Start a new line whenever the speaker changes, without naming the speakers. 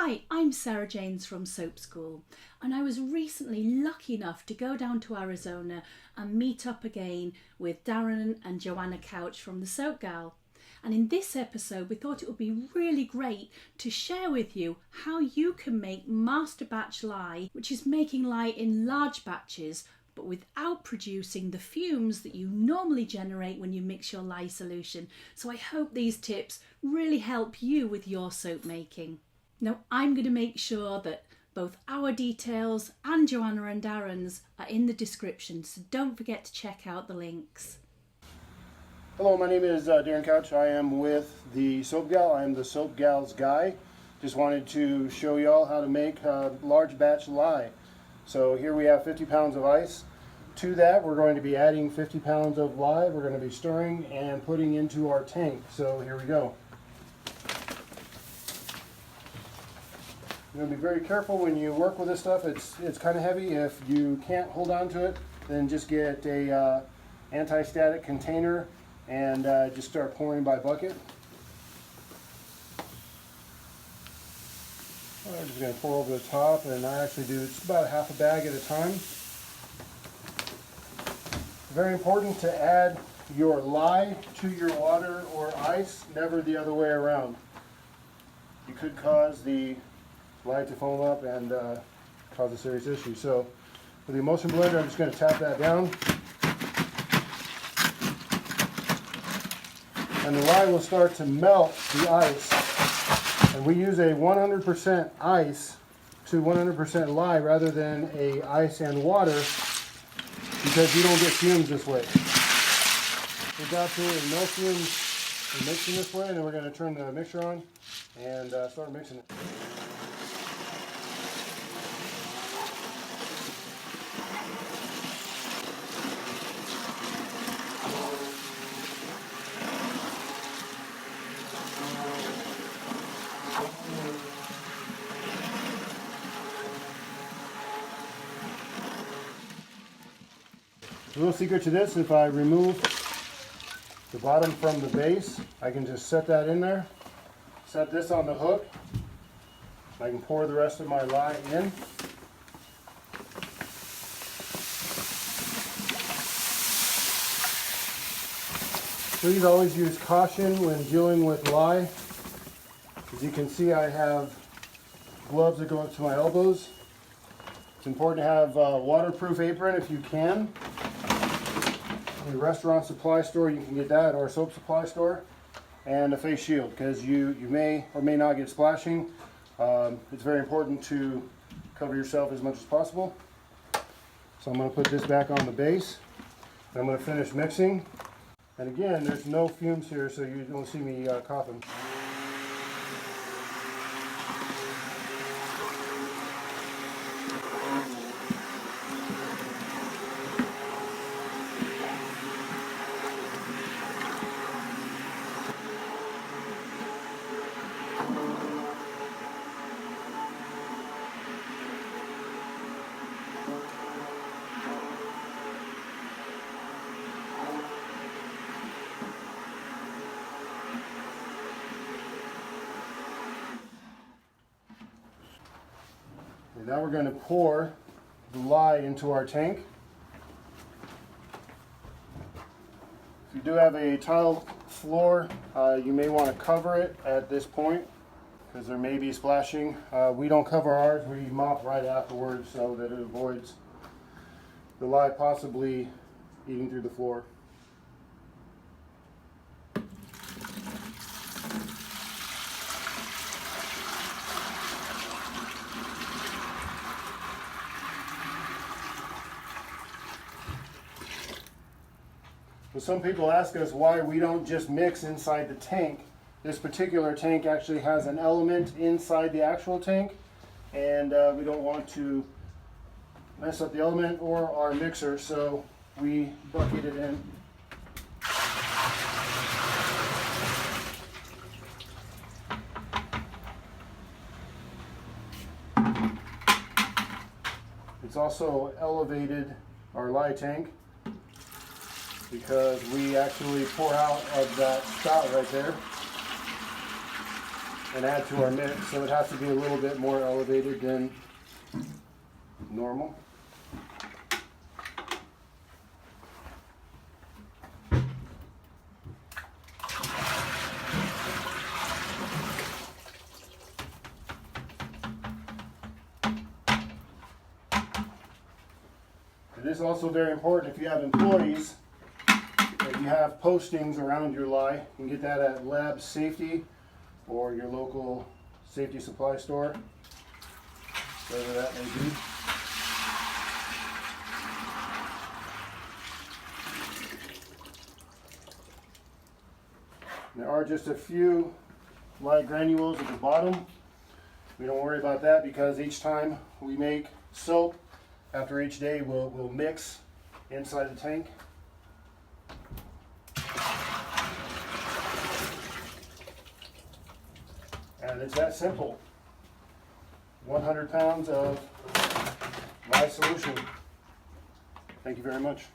Hi, I'm Sarah Janes from Soap School, and I was recently lucky enough to go down to Arizona and meet up again with Darren and Joanna Couch from the Soap Gal. And in this episode we thought it would be really great to share with you how you can make master batch lye, which is making lye in large batches but without producing the fumes that you normally generate when you mix your lye solution. So I hope these tips really help you with your soap making. Now I'm going to make sure that both our details and Joanna and Darren's are in the description, so don't forget to check out the links.
Hello, my name is Darren Couch. I am with the Soap Gal. I am the Soap Gal's guy. Just wanted to show y'all how to make large batch lye. So here we have 50 pounds of ice. To that we're going to be adding 50 pounds of lye. We're going to be stirring and putting into our tank. So here we go. You're going to be very careful when you work with this stuff. It's kind of heavy. If you can't hold on to it, then just get a anti-static container and just start pouring by bucket. I'm just going to pour over the top, and I actually do it's about half a bag at a time. Very important to add your lye to your water or ice, never the other way around. You could cause the lye to foam up and cause a serious issue. So with the emulsion blender, I'm just going to tap that down. And the lye will start to melt the ice. And we use a 100% ice to 100% lye rather than a ice and water, because you don't get fumes this way. There's absolutely no fumes in mixing this way, and then we're going to turn the mixer on and start mixing it. A little secret to this: if I remove the bottom from the base, I can just set that in there, set this on the hook, I can pour the rest of my lye in. Please always use caution when dealing with lye. As you can see, I have gloves that go up to my elbows. It's important to have a waterproof apron if you can. In a restaurant supply store, you can get that, or a soap supply store, and a face shield, because you may or may not get splashing. It's very important to cover yourself as much as possible. So I'm going to put this back on the base, and I'm going to finish mixing. And again, there's no fumes here, so you don't see me coughing. Now we're going to pour the lye into our tank. If you do have a tile floor, you may want to cover it at this point, because there may be splashing. We don't cover ours, we mop right afterwards so that it avoids the lye possibly eating through the floor. So some people ask us why we don't just mix inside the tank. This particular tank actually has an element inside the actual tank, and we don't want to mess up the element or our mixer, so we bucket it in. It's also elevated our lye tank, because we actually pour out of that spout right there. and add to our mix, so it has to be a little bit more elevated than normal. It is also very important if you have employees, if you have postings around your lye, you can get that at Lab Safety or your local safety supply store, whatever that may be. There are just a few lye granules at the bottom. We don't worry about that because each time we make soap, after each day we'll mix inside the tank. And it's that simple. 100 pounds of lye solution. Thank you very much.